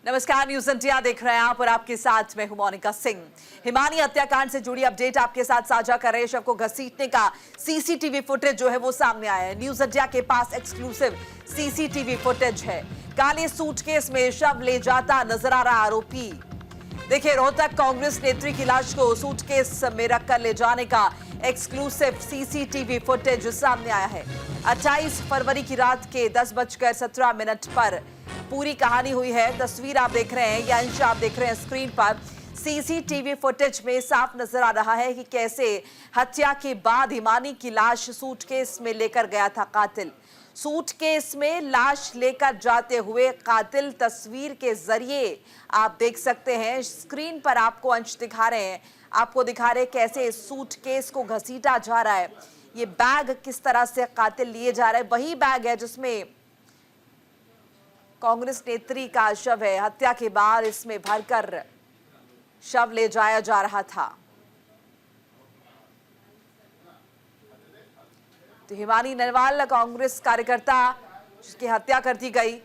नमस्कार, news India देख रहे हैं आप और आपके साथ मैं हूं मोनिका सिंह। हिमानी हत्याकांड से जुड़ी अपडेट आपके साथ साझा कर रहे हैं। शव को घसीटने का सीसीटीवी फुटेज जो है वो सामने आया है। न्यूज इंडिया के पास एक्सक्लूसिव सीसीटीवी फुटेज है। काले सूटकेस में शव ले जाता नजर आ रहा आरोपी। देखिए, रोहतक कांग्रेस नेत्री की लाश को सूटकेस में रखकर ले जाने का एक्सक्लूसिव सीसीटीवी फुटेज सामने आया है। 28 फरवरी की रात के 10:17 पर पूरी कहानी हुई है। तस्वीर आप देख रहे हैं, यह अंश आप देख रहे हैं स्क्रीन पर। सीसीटीवी फुटेज में साफ नजर आ रहा है कि कैसे हत्या के बाद हिमानी की लाश सूटकेस में लेकर गया था कातिल। सूटकेस में लाश लेकर जाते हुए कातिल तस्वीर के जरिए आप देख सकते हैं। स्क्रीन पर आपको अंश दिखा रहे हैं, आपको दिखा रहे हैं कैसे सूटकेस को घसीटा जा रहा है। ये बैग किस तरह से कातिल लिए जा रहा है, वही बैग है जिसमें कांग्रेस नेत्री का शव है। हत्या के बाद इसमें भरकर शव ले जाया जा रहा था। तो हिमानी नरवाल कांग्रेस कार्यकर्ता जिसकी हत्या कर दी गई,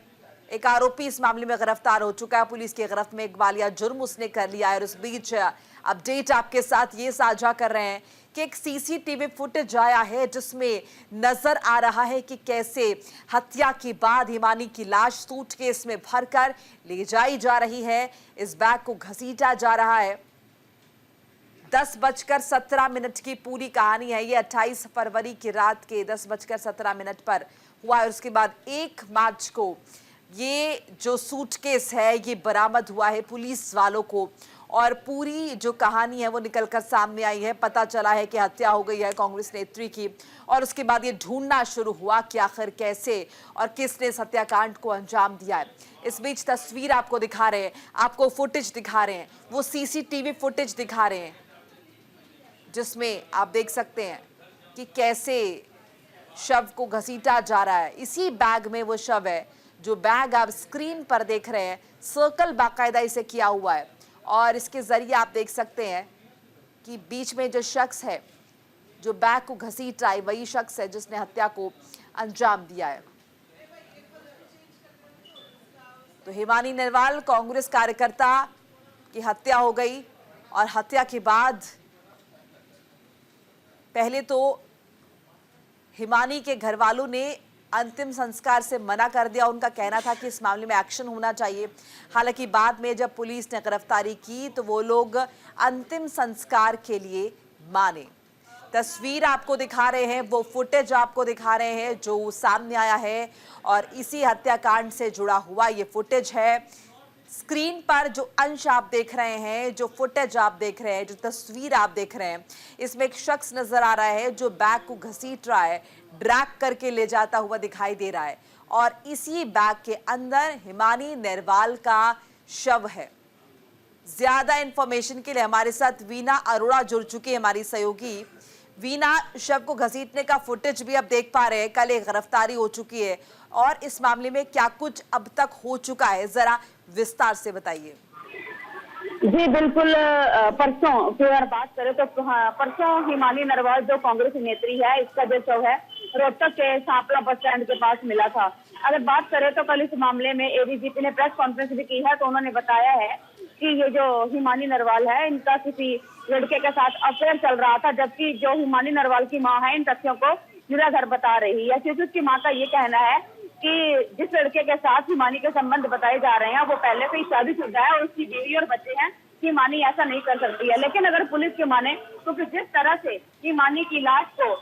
एक आरोपी इस मामले में गिरफ्तार हो चुका है। पुलिस की गिरफ्त में इकबालिया जुर्म उसने कर लिया है। और इस बीच अपडेट आपके साथ ये साझा कर रहे हैं कि एक सीसीटीवी फुटेज आया है जिसमें नजर आ रहा है कि कैसे हत्या के बाद हिमानी की लाश सूटकेस में भरकर ले जाई जा रही है। इस बैग को घसीटा जा रहा है। 10:17 की पूरी कहानी है। ये 28 फरवरी की रात के 10:17 पर हुआ है। और उसके बाद 1 मार्च को ये जो सूटकेस है ये बरामद हुआ है पुलिस वालों को। और पूरी जो कहानी है वो निकलकर सामने आई है। पता चला है कि हत्या हो गई है कांग्रेस नेत्री की। और उसके बाद ये ढूंढना शुरू हुआ कि आखिर कैसे और किसने इस हत्याकांड को अंजाम दिया है। इस बीच तस्वीर आपको दिखा रहे हैं, आपको फुटेज दिखा रहे हैं, वो सीसीटीवी फुटेज दिखा रहे हैं जिसमें आप देख सकते हैं कि कैसे शव को घसीटा जा रहा है। इसी बैग में वो शव है, जो बैग आप स्क्रीन पर देख रहे हैं। सर्कल बाकायदा इसे किया हुआ है और इसके जरिए आप देख सकते हैं कि बीच में जो शख्स है जो बैग को घसीट रहा है वही शख्स है जिसने हत्या को अंजाम दिया है। तो हिमानी नरवाल कांग्रेस कार्यकर्ता की हत्या हो गई और हत्या के बाद पहले तो हिमानी के घर वालों ने अंतिम संस्कार से मना कर दिया। उनका कहना था कि इस मामले में एक्शन होना चाहिए। हालांकि बाद में जब पुलिस ने गिरफ्तारी की तो वो लोग अंतिम संस्कार के लिए माने। तस्वीर आपको दिखा रहे हैं, वो फुटेज आपको दिखा रहे हैं जो सामने आया है और इसी हत्याकांड से जुड़ा हुआ ये फुटेज है। स्क्रीन पर जो अंश आप देख रहे हैं, जो फुटेज आप देख रहे हैं, जो तस्वीर आप देख रहे हैं, इसमें एक शख्स नजर आ रहा है जो बैग को घसीट रहा है, ड्रैग करके ले जाता हुआ दिखाई दे रहा है। और इसी बैग के अंदर हिमानी नरवाल का शव है। ज्यादा इंफॉर्मेशन के लिए हमारे साथ वीना अरोड़ा जुड़ चुकी है, हमारी सहयोगी। वीना, शव को घसीटने का फुटेज भी अब देख पा रहे हैं। कल एक गिरफ्तारी हो चुकी है और इस मामले में क्या कुछ अब तक हो चुका है, जरा विस्तार से बताइए। जी बिल्कुल। परसों की अगर बात करें तो परसों हिमानी नरवाल जो कांग्रेस नेत्री है, इसका जो शव है रोहतक के सांपला बस स्टैंड के पास मिला था। अगर बात करें तो कल इस मामले में एडीजीपी ने प्रेस कॉन्फ्रेंस भी की है। तो उन्होंने बताया है कि ये जो हिमानी नरवाल है इनका किसी लड़के के साथ अफेयर चल रहा था, जबकि जो हिमानी नरवाल की मां है इन तथ्यों को निराधार बता रही है। क्योंकि उसकी मां का ये कहना है कि जिस लड़के के साथ हिमानी के संबंध बताए जा रहे हैं वो पहले से ही शादीशुदा है और उसकी बीवी और बच्चे हैं। हिमानी ऐसा नहीं कर सकती है। लेकिन अगर पुलिस की माने तो जिस तरह से हिमानी की लाश को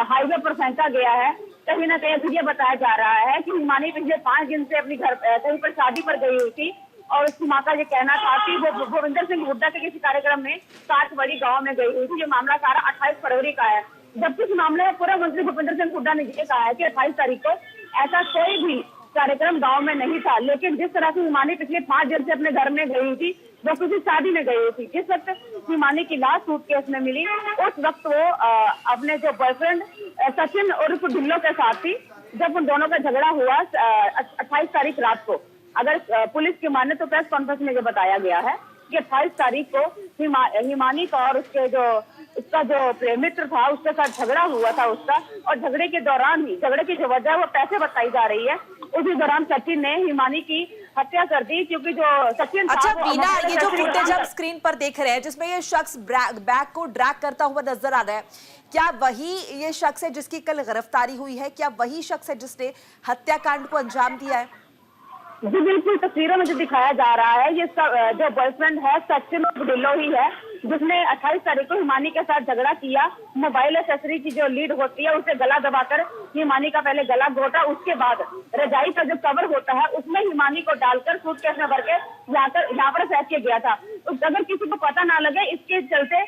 हाईवे पर फेंका गया है, कहीं ना कहीं ये बताया जा रहा है कि हिमानी पिछले 5 दिन से अपनी घर कहीं पर शादी पर गई हुई थी। और उसकी मां का ये कहना था कि वो भूपिंदर सिंह हुड्डा के किसी कार्यक्रम में काठवड़ी गांव में गई हुई थी। ये मामला सारा 28 फरवरी का है। जबकि इस मामले में पूर्व मंत्री भूपिंदर सिंह हुड्डा ने ये कहा है कि 28 तारीख को ऐसा कोई भी कार्यक्रम गांव में नहीं था। लेकिन जिस तरह से हिमानी पिछले 5 दिन से अपने घर में गई हुई थी, वो किसी शादी में गई हुई थी। जिस वक्त हिमानी की लाश सूटकेस में मिली उस वक्त वो अपने जो बॉयफ्रेंड सचिन और उस ढिल्लो के साथ थी। जब उन दोनों का झगड़ा हुआ 28 तारीख रात को, अगर पुलिस की माने तो प्रेस कॉन्फ्रेंस में जो बताया गया है कि 28 तारीख को हिमानी का और उसका जो मित्र था उसके साथ झगड़ा हुआ था उसका। और झगड़े के दौरान ही, झगड़े की जो वजह है वो पैसे बताई जा रही है, उसी दौरान सचिन ने हिमानी की हत्या कर दी, क्योंकि जो सचिन था अच्छा वो बीना, अमर ये जो फैक्ट्री फुटेज काम आप स्क्रीन पर देख रहे हैं जिसमें ये शख्स बैग को ड्रैग करता हुआ नजर आ रहा है, क्या वही ये शख्स है जिसकी कल गिरफ्तारी हुई है? क्या वही शख्स है जिसने हत्याकांड को अंजाम दिया है? जी बिल्कुल, तस्वीरों में जो दिखाया जा रहा है ये जो बॉयफ्रेंड है सचिन ढिल्लो ही है, जिसने 28 तारीख को हिमानी के साथ झगड़ा किया। मोबाइल एक्सेसरी की जो लीड होती है उसे गला दबाकर हिमानी का पहले गला घोटा, उसके बाद रजाई का जो कवर होता है उसमें हिमानी को डालकर सूटकेस में भर के यहाँ पर फेंक के गया था। तो अगर किसी को पता ना लगे इसके चलते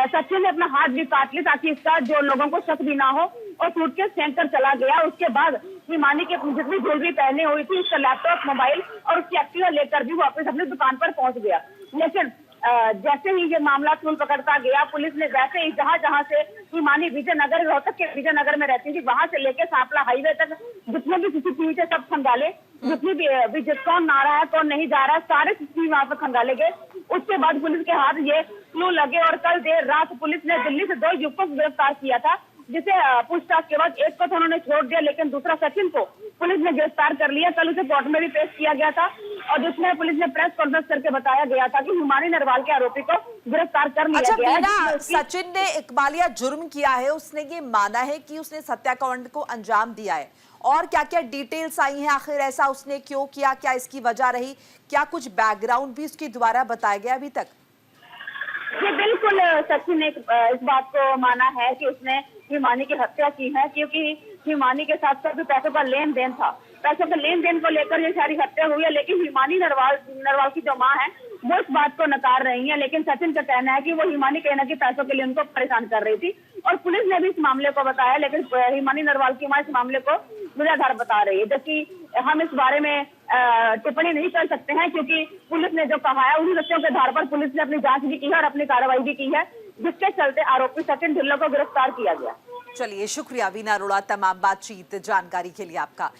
सचिन ने अपना हाथ भी काट लिया ताकि इसका जो लोगों को शक भी ना हो, और सूटकेस फेंक कर चला गया। उसके बाद हिमानी के जितनी ज्वेलरी पहने हुई थी, उसका लैपटॉप, मोबाइल और उसकी एक्टिवा लेकर भी वापस अपनी दुकान पर पहुंच गया। लेकिन जैसे ही ये मामला तूल पकड़ता गया, पुलिस ने वैसे ही जहां से हिमानी विजयनगर, रोहतक के विजयनगर में रहती थी, वहां से लेके सांपला हाईवे तक जितने भी सीसीटीवी थे सब खंगाले, जितनी भी कौन आ रहा है कौन नहीं जा रहा है सारे सीसीटीवी वहां पर खंगाले गए। उसके बाद पुलिस के हाथ ये क्लू लगे और कल देर रात पुलिस ने दिल्ली से 2 युवकों को गिरफ्तार किया था, जिसे पूछताछ के बाद एक को तो उन्होंने छोड़ दिया, लेकिन दूसरा सचिन को पुलिस ने गिरफ्तार कर लिया। कल उसे कोर्ट में भी पेश किया गया था और जिसमें पुलिस ने प्रेस कॉन्फ्रेंस करके बताया गया था कि हिमानी नरवाल के आरोपी को गिरफ्तार कर लिया अच्छा गया है। बीना, सचिन ने इकबालिया जुर्म किया है, उसने ये माना है कि उसने हत्याकांड को अंजाम दिया है, और क्या क्या डिटेल्स आई हैं? आखिर ऐसा उसने क्यों किया, क्या इसकी वजह रही, क्या कुछ बैकग्राउंड भी उसके द्वारा बताया गया अभी तक? जी बिल्कुल, सचिन ने इस बात को माना है कि उसने हिमानी की हत्या की है, क्योंकि हिमानी के साथ साथ पैसों का लेन देन था। पैसों के लेन देन को लेकर ये सारी हत्या हुई है, लेकिन हिमानी नरवाल की जो मां है वो इस बात को नकार रही है। लेकिन सचिन का कहना है कि वो हिमानी कहना कि पैसों के लिए उनको परेशान कर रही थी, और पुलिस ने भी इस मामले को बताया, लेकिन हिमानी नरवाल की मां इस मामले को निराधार बता रही है। जबकि हम इस बारे में टिप्पणी नहीं कर सकते हैं, क्योंकि पुलिस ने जो कहा है उन्हीं तथ्यों के आधार पर पुलिस ने अपनी जांच भी की है और अपनी कार्रवाई भी की है, जिसके चलते आरोपी सचिन ढिल्लो को गिरफ्तार किया गया। चलिए, शुक्रिया वीना अरोड़ा, तमाम बातचीत जानकारी के लिए आपका।